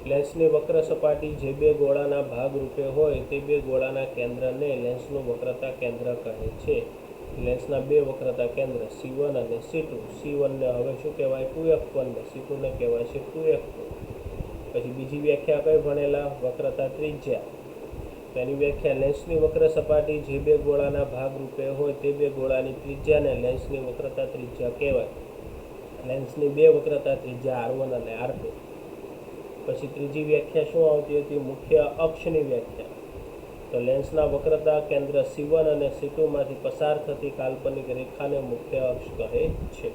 લેન્સની વક્ર સપાટી જે બે ગોળાના ભાગ રૂપે હોય તે બે ગોળાના કેન્દ્રને લેન્સનું વક્રતા કેન્દ્ર કહે છે. લેન્સના બે વક્રતા કેન્દ્ર C1 અને C2. C1 ને હવે શું કહેવાય? 2f1 ને C2 ને કહેવાય છે 2f2. પછી બીજી વ્યાખ્યા કઈ ભણેલા? વક્રતા ત્રિજ્યા. તેની વ્યાખ્યા લેન્સની વક્ર સપાટી જે બે ગોળાના ભાગ રૂપે હોય તે બે ગોળાની ત્રિજ્યાને લેન્સની વક્રતા ત્રિજ્યા કહેવાય. લેન્સની બે વક્રતા ત્રિજ્યા R1 અને R2. પછી ત્રીજી વ્યાખ્યા શું આવતી હતી? મુખ્ય અક્ષની વ્યાખ્યા. તો લેન્સના વક્રતા કેન્દ્ર C1 અને C2 માંથી પસાર થતી કાલ્પનિક રેખાને મુખ્ય અક્ષ કહે છે.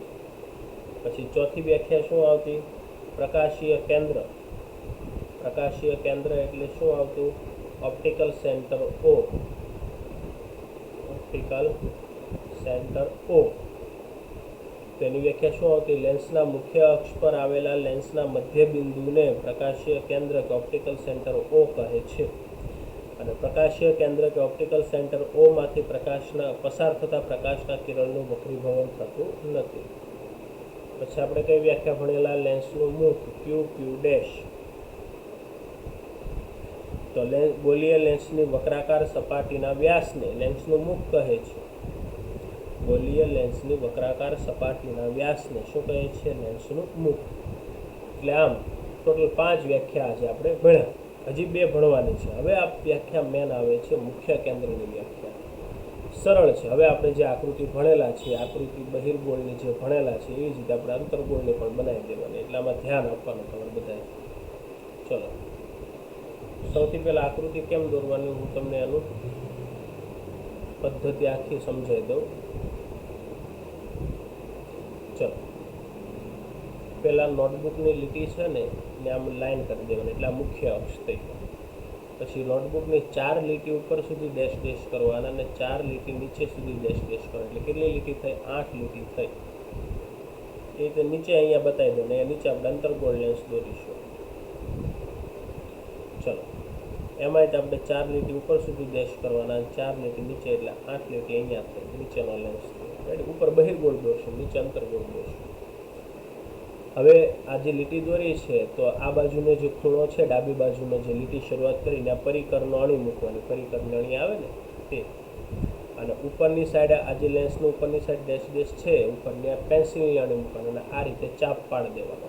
પછી ચોથી વ્યાખ્યા શું આવતી? પ્રકાશીય કેન્દ્ર. પ્રકાશીય કેન્દ્ર એટલે શું આવતું? Optical centre O. Optical centre O. તેની વ્યાખ્યા શું આવતી? લેન્સના મુખ્ય અક્ષ પર આવેલા લેન્સના મધ્ય બિંદુને પ્રકાશીય કેન્દ્ર કે ઓપ્ટિકલ સેન્ટર O કહે છે. અને પ્રકાશીય કેન્દ્ર કે ઓપ્ટિકલ સેન્ટર O માંથી પસાર થતા પ્રકાશના કિરણનું વક્રીભવન થતું નથી. પછી આપણે કઈ વ્યાખ્યા ભણેલા? લેન્સનું મુખ ક્યુ ક્યુ ડેશ. તો ગોલીય લેન્સની વક્રાકાર સપાટીના વ્યાસને લેન્સનું મુખ કહે છે. ગોલીય લેન્સની વક્રાકાર સપાટીના વ્યાસને શું કહે છે? લેન્સનું મુખ. એટલે આમ ટોટલ 5 વ્યાખ્યા આજે આપણે ભણ્યા. હજી 2 ભણવાની છે. હવે આ વ્યાખ્યા મેન આવે છે મુખ્ય કેન્દ્રની વ્યાખ્યા. સરળ છે. હવે આપણે જે આકૃતિ ભણેલા છે, આકૃતિ બહિર્ગોળની જે ભણેલા છે એ જ રીતે આપણે અંતર્ગોળની પણ બનાવી દેવાની. એટલે આમાં ધ્યાન આપવાનું તમારે બધાએ. ચલો, સૌથી પહેલાં આકૃતિ કેમ દોરવાની હું તમને એનું પદ્ધતિ આખી સમજાવી દઉં. ચલો, પહેલાં નોટબુકની લીટી છે ને એને આમ લાઈન કરી દેવાની, એટલે આ મુખ્ય અક્ષ થઈ. પછી નોટબુકની 4 લીટી ઉપર સુધી ડેશ ડેશ કરવાના અને 4 લીટી નીચે સુધી ડેશ ડેશ કરવાના. એટલે કેટલી લીટી થઈ? 8 લીટી થઈ. એ રીતે નીચે અહીંયા બતાવી દો ને એ નીચે આપણે અંતર્ગોળ લેન્સ દોરીશું. ચલો, એમાં જ આપણે 4 લીટી ઉપર સુધી ડેશ કરવાના અને 4 લીટી નીચે, એટલે 8 લીટી અહીંયા થઈ, નીચેનો લેન્સ થઈ. ઉપર બહિર્ગોળ દોરશું, નીચે અંતર્ગોળ દોરશું. હવે આ જે લીટી દોરી છે તો આ બાજુનો જે ખૂણો છે, ડાબી બાજુનો જે લીટી શરૂઆત કરીને આ પરિકરનો અણી મૂકવાની. પરિકરની અણી આવે ને તે, અને ઉપરની સાઈડ આ જે લેન્સનું ઉપરની સાઈડ ડેશ ડેશ છે ઉપરની આ પેન્સિલની અણી મૂકવાની અને આ રીતે ચાપ પાડી દેવાનો.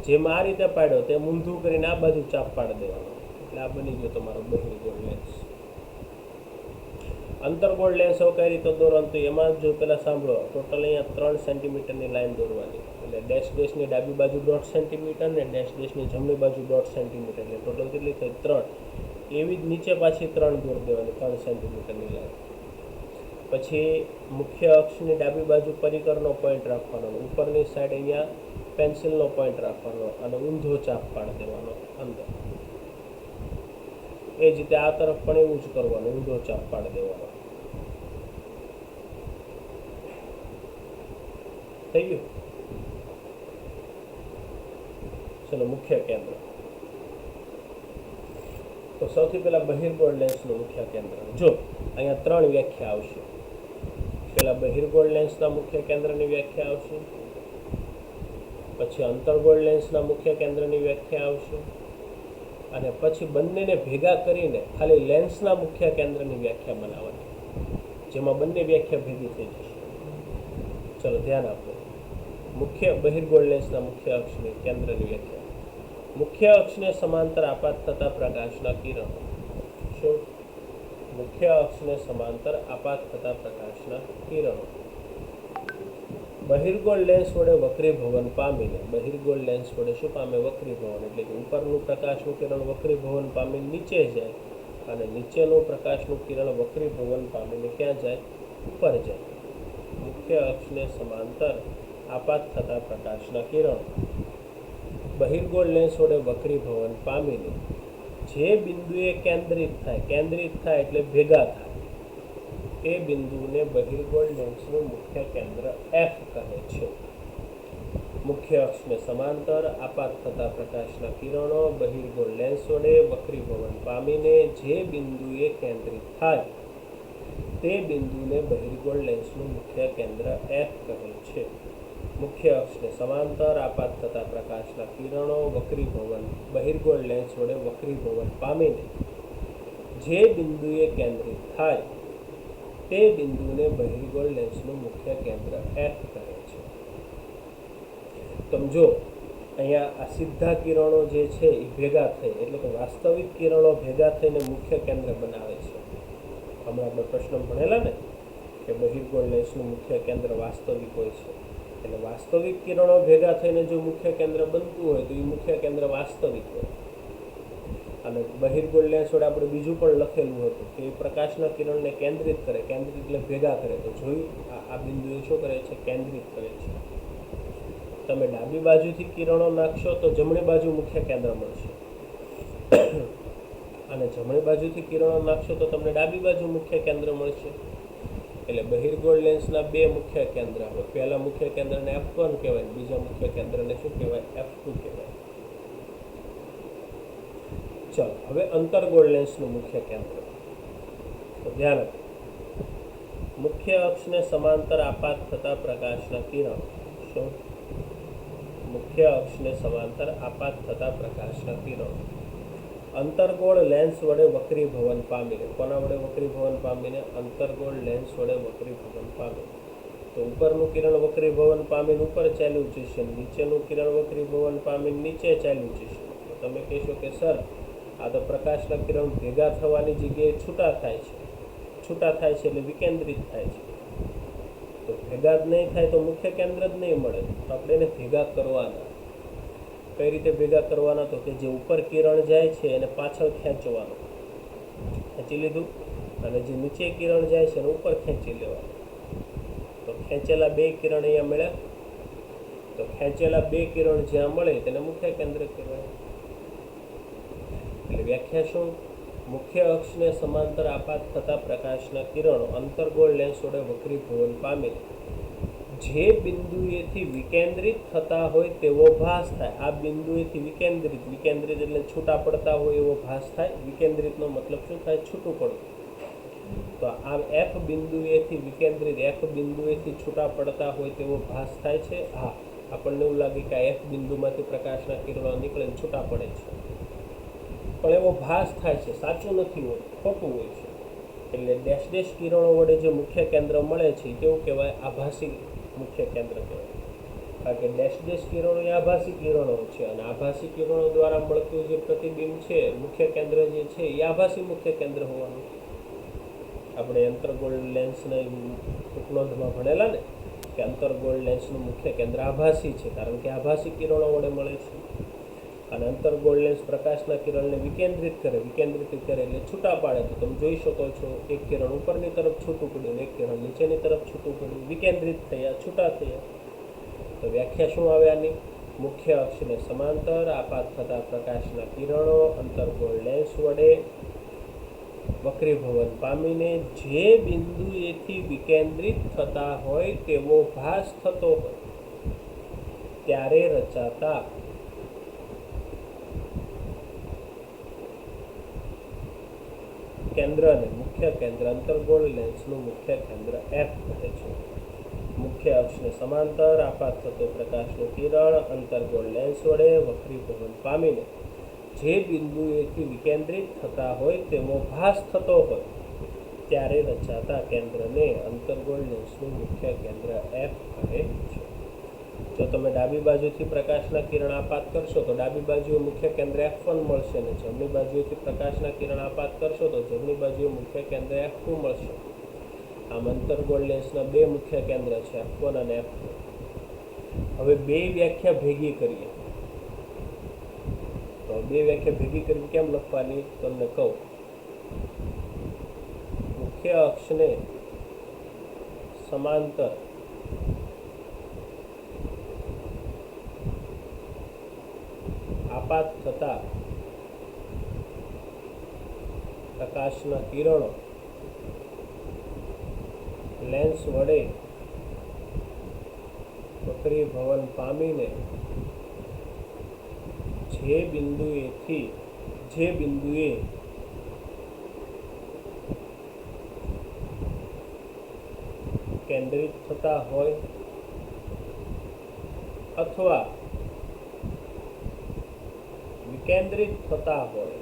જેમ આ રીતે પાડ્યો તે ઊંધું કરીને આ બાજુ ચાપ પાડી દેવાનો. એટલે આ બની ગયો તમારો બહિર્ગોળ લેન્સ. અંતર્ગોળ લેન્સ હવે કઈ રીતે દોરવાનું? તો એમાં જો પહેલાં સાંભળો, ટોટલ અહીંયા 3 સેન્ટીમીટરની લાઈન દોરવાની. એટલે ડેશ ડેશની ડાબી બાજુ 1.5 સેન્ટીમીટર ને ડેશ ડેશની જમણી બાજુ 1.5 સેન્ટીમીટર. એટલે ટોટલ કેટલી થઈ? 3. એવી જ નીચે પાછી 3 દોર દેવાની, 3 સેન્ટીમીટરની લાઈન. પછી મુખ્ય અક્ષની ડાબી બાજુ પરિકરનો પોઈન્ટ રાખવાનો, ઉપરની સાઈડ અહીંયા પેન્સિલનો પોઈન્ટ રાખવાનો અને ઊંધો ચાપ પાડી દેવાનો અંદર. એ જ રીતે આ તરફ પણ એવું જ કરવાનું, ઊંધો ચાપ પાડી દેવાનો. થઈ ગયું? ચલો, મુખ્ય કેન્દ્ર. તો સૌથી પહેલા બહિર્ગોળ લેન્સનું મુખ્ય કેન્દ્ર. જો અહીંયા 3 વ્યાખ્યા આવશે. પહેલા બહિર્ગોળ લેન્સના મુખ્ય કેન્દ્રની વ્યાખ્યા આવશે, પછી અંતર્ગોળ લેન્સના મુખ્ય કેન્દ્રની વ્યાખ્યા આવશે, અને પછી બંનેને ભેગા કરીને ખાલી લેન્સના મુખ્ય કેન્દ્રની વ્યાખ્યા બનાવવાની, જેમાં બંને વ્યાખ્યા ભેગી થઈ જશે. ચલો ધ્યાન આપો. મુખ્ય બહિર્ગોળ લેન્સના મુખ્ય અક્ષની કેન્દ્રની વ્યાખ્યા. મુખ્ય અક્ષને સમાંતર આપાત થતા પ્રકાશના કિરણો. શું? મુખ્ય અક્ષને સમાંતર આપાત થતા પ્રકાશના કિરણો બહિર્ગોળ લેન્સ વડે વક્રીભવન પામીને, બહિર્ગોળ લેન્સ વડે શું પામે? વક્રીભવન. એટલે કે ઉપરનું પ્રકાશનું કિરણ વક્રીભવન પામીને નીચે જાય, અને નીચેનું પ્રકાશનું કિરણ વક્રીભવન પામીને ક્યાં જાય? ઉપર જાય. મુખ્ય અક્ષને સમાંતર આપાત થતા પ્રકાશના કિરણો બહિર્ગોળ લેન્સ વડે વક્રીભવન પામીને જે બિંદુએ કેન્દ્રિત થાય એટલે ભેગા થાય, તે બિંદુને બહિર્ગોળ લેન્સનું મુખ્ય કેન્દ્ર F કહે છે. મુખ્ય અક્ષને સમાંતર આપાત થતા પ્રકાશના કિરણો બહિર્ગોળ લેન્સ વડે વક્રીભવન પામીને જે બિંદુએ કેન્દ્રિત થાય, તે બિંદુને બહિર્ગોળ લેન્સનું મુખ્ય કેન્દ્ર F કહે છે. મુખ્ય અક્ષને સમાંતર આપાત થતા પ્રકાશના કિરણો વક્રીભવન બહિર્ગોળ લેન્સ વડે વક્રીભવન પામીને જે બિંદુએ કેન્દ્રિત થાય, તે બિંદુને બહિર્ગોળ લેન્સનું મુખ્ય કેન્દ્ર F કહે છે. તમે જો અહીંયા આ સીધા કિરણો જે છે એ ભેગા થઈ, એટલે કે વાસ્તવિક કિરણો ભેગા થઈને મુખ્ય કેન્દ્ર બનાવે છે. હમણાં આપણે પ્રશ્ન ભણેલા ને કે બહિર્ગોળ લેન્સનું મુખ્ય કેન્દ્ર વાસ્તવિક હોય છે. એટલે વાસ્તવિક કિરણો ભેગા થઈને જો મુખ્ય કેન્દ્ર બનતું હોય તો એ મુખ્ય કેન્દ્ર વાસ્તવિક હોય. અને બહિર્ગોળ લેન્સ વડે આપણે બીજું પણ લખેલું હતું કે પ્રકાશના કિરણને કેન્દ્રિત કરે, કેન્દ્રિત એટલે ભેગા કરે. તો જોયું આ બિંદુએ શું કરે છે? કેન્દ્રિત કરે છે. તમે ડાબી બાજુથી કિરણો નાખશો તો જમણી બાજુ મુખ્ય કેન્દ્ર મળશે, અને જમણી બાજુથી કિરણો નાખશો તો તમને ડાબી બાજુ મુખ્ય કેન્દ્ર મળશે. એટલે બહિર્ગોળ લેન્સના 2 મુખ્ય કેન્દ્ર હોય. પહેલા મુખ્ય કેન્દ્રને F1 કહેવાય, બીજા મુખ્ય કેન્દ્રને શું કહેવાય? F2 કહેવાય. ચલો, હવે અંતર્ગોળ લેન્સનું મુખ્ય કેન્દ્ર. તો ધ્યાન આપો. મુખ્ય અક્ષને સમાંતર આપાત થતા પ્રકાશના કિરણો. શું? મુખ્ય અક્ષને સમાંતર આપાત થતા પ્રકાશના કિરણો અંતર્ગોળ લેન્સ વડે વક્રીભવન પામીને. કોના વડે વક્રીભવન પામીને? અંતર્ગોળ લેન્સ વડે વક્રીભવન પામીને. તો ઉપરનું કિરણ વક્રીભવન પામીને ઉપર ચાલ્યું જશે, નીચેનું કિરણ વક્રીભવન પામીને નીચે ચાલ્યું જશે. તો તમે કહેશો કે સર, આ તો પ્રકાશના કિરણ ભેગા થવાની જગ્યાએ છૂટા થાય છે. છૂટા થાય છે એટલે વિકેન્દ્રિત થાય છે. તો ભેગા જ નહીં થાય તો મુખ્ય કેન્દ્ર જ નહીં મળે. તો આપણે એને ભેગા કરવાના. કઈ રીતે ભેગા કરવાના? તો કે જે ઉપર કિરણ જાય છે એને પાછળ ખેંચવાનું, ખેંચી લીધું, અને જે નીચે કિરણ જાય છે એને ઉપર ખેંચી લેવાનું. તો ખેંચેલા 2 કિરણ અહીંયા મળ્યા. તો ખેંચેલા 2 કિરણ જ્યાં મળે તેને મુખ્ય કેન્દ્ર કહેવાય. એટલે વ્યાખ્યા શું? મુખ્ય અક્ષને સમાંતર આપાત થતા પ્રકાશના કિરણો અંતર્ગોળ લેન્સ વડે વક્રીભવન પામીને જે બિંદુએથી વિકેન્દ્રિત થતા હોય તેવો ભાસ થાય. આ બિંદુએથી વિકેન્દ્રિત, વિકેન્દ્રિત એટલે છૂટા પડતા હોય એવો ભાસ થાય. વિકેન્દ્રિતનો મતલબ શું થાય? છૂટું પડવું. તો આ F બિંદુએથી વિકેન્દ્રિત, F બિંદુએથી છૂટા પડતા હોય તેવો ભાસ થાય છે. હા, આપણને એવું લાગે કે આ F બિંદુમાંથી પ્રકાશના કિરણો નીકળે છૂટા પડે છે, પણ એવો ભાસ થાય છે. સાચું નથી હોતું, ખોટું હોય છે. એટલે ડેશ ડેશ કિરણો વડે જે મુખ્ય કેન્દ્ર મળે છે કેવું કહેવાય? આભાસી મુખ્ય કેન્દ્ર કહેવાય. કારણ કે ડેશ ડેશ કિરણો એ આભાસી કિરણો છે, અને આભાસી કિરણો દ્વારા મળતું જે પ્રતિબિંબ છે, મુખ્ય કેન્દ્ર જે છે એ આભાસી મુખ્ય કેન્દ્ર હોવાનું. આપણે અંતર્ગોળ લેન્સને ઉપનોંધમાં ભણેલા ને કે અંતર્ગોળ લેન્સનું મુખ્ય કેન્દ્ર આભાસી છે, કારણ કે આભાસી કિરણો વડે મળે છે. અને અંતર્ગોળ લેન્સ પ્રકાશના કિરણને વિકેન્દ્રિત કરે એટલે છૂટા પાડે. તો તમે જોઈ શકો છો, એક કિરણ ઉપરની તરફ છૂટું પડ્યું, એક કિરણ નીચેની તરફ છૂટું પડ્યું, વિકેન્દ્રિત થયા, છૂટા થયા. તો વ્યાખ્યા શું આવે આની? મુખ્ય અક્ષને સમાંતર આપાત થતા પ્રકાશના કિરણો અંતર્ગોળ લેન્સ વડે વક્રીભવન પામીને જે બિંદુએથી વિકેન્દ્રિત થતા હોય તેવો ભાસ થતો હોય ત્યારે રચાતા કેન્દ્રને મુખ્ય કેન્દ્ર અંતર્ગોળ લેન્સનું મુખ્ય કેન્દ્ર એફ કહે છે. મુખ્ય અક્ષને સમાંતર આપાત થતો પ્રકાશનું કિરણ અંતર્ગોળ લેન્સ વડે વક્રીભવન પામીને જે બિંદુએથી વિકેન્દ્રિત થતા હોય તેવો ભાસ થતો હોય ત્યારે રચાતા કેન્દ્રને અંતર્ગોળ લેન્સનું મુખ્ય કેન્દ્ર એફ કહે છે. જો તમે ડાબી બાજુથી પ્રકાશના કિરણ આપાત કરશો તો ડાબી બાજુએ મુખ્ય કેન્દ્ર F1 મળશે અને જમણી બાજુએથી પ્રકાશના કિરણ આપાત કરશો તો જમણી બાજુએ મુખ્ય કેન્દ્ર F2 મળશે. આમ અંતર્ગોળ લેન્સના બે મુખ્ય કેન્દ્ર છે F1 અને F2. હવે બે વ્યાખ્યા ભેગી કરીએ તો બે વ્યાખ્યા ભેગી કરી કેમ લખવાની તમને કહું. મુખ્ય અક્ષને સમાંતર આપાત થતા પ્રકાશના કિરણો લેન્સ વડે વક્રીભવન પામીને જે બિંદુએ કેન્દ્રિત થતા હોય અથવા વિકેન્દ્રિત થતા હોય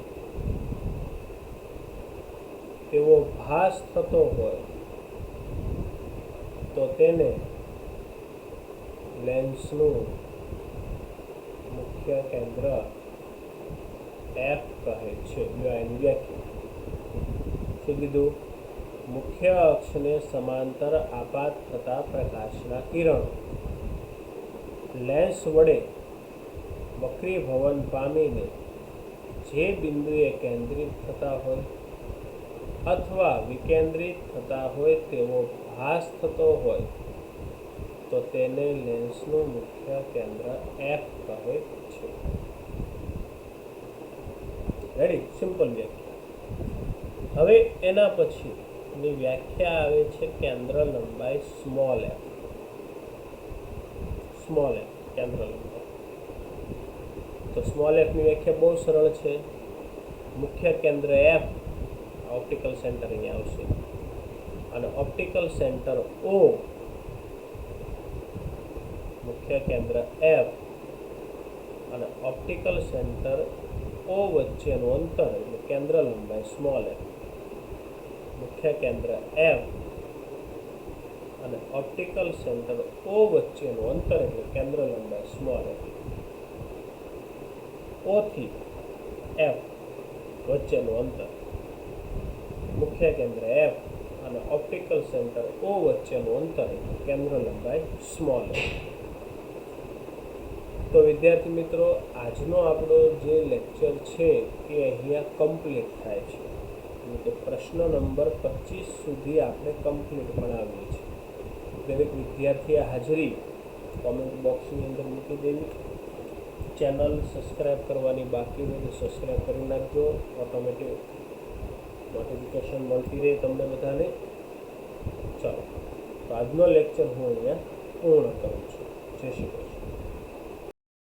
તેવો ભાસ થતો હોય તો તેને લેન્સનું મુખ્ય કેન્દ્ર એફ કહે છે. એની વ્યાખ્યા શું કીધું? મુખ્ય અક્ષને સમાંતર આપાત થતા પ્રકાશના કિરણો લેન્સ વડે વક્રીભવન પામીને જે બિંદુએ કેન્દ્રિત થતા હોય અથવા વિકેન્દ્રિત થતા હોય તેવો ભાસ થતો હોય તો તેને લેન્સનું મુખ્ય કેન્દ્ર એફ કહે છે. રેડી? સિમ્પલ વ્યાખ્યા. હવે એના પછીની વ્યાખ્યા આવે છે કેન્દ્ર લંબાઈ સ્મોલ એફ. સ્મોલ એફ કેન્દ્ર લંબાઈ. તો સ્મોલ એફની વ્યાખ્યા બહુ સરળ છે. મુખ્ય કેન્દ્ર એફ, ઓપ્ટિકલ સેન્ટર અહીંયા આવશે, અને ઓપ્ટિકલ સેન્ટર ઓ, મુખ્ય કેન્દ્ર એફ અને ઓપ્ટિકલ સેન્ટર ઓ વચ્ચેનું અંતર એટલે કેન્દ્ર લંબાઈ સ્મોલ એફ. મુખ્ય કેન્દ્ર એફ અને ઓપ્ટિકલ સેન્ટર ઓ વચ્ચેનું અંતર એટલે કેન્દ્ર લંબાઈ સ્મોલ એફ. ઓ થી એફ વચ્ચેનું અંતર મુખ્ય કેન્દ્ર એફ અને ઓપ્ટિકલ સેન્ટર ઓ વચ્ચેનું અંતર એટલે કેન્દ્ર લંબાઈ સ્મોલ એફ. તો વિદ્યાર્થી મિત્રો, આજનો આપણો જે લેક્ચર છે એ અહીંયા કમ્પ્લીટ થાય છે. તો પ્રશ્ન નંબર 25 સુધી આપણે કમ્પ્લીટ ભણાવીએ છીએ. દરેક વિદ્યાર્થીએ હાજરી કોમેન્ટ બોક્સની અંદર મૂકી દેવી. ચેનલ સબસ્ક્રાઈબ કરવાની બાકી હોય તો સબસ્ક્રાઈબ કરી નાખજો. ઓટોમેટિક નોટિફિકેશન મળતી રહે તમને બધાને. ચાલો, તો આજનો લેક્ચર હું અહીંયા પૂર્ણ કરું છું. જય શ્રી કૃષ્ણ.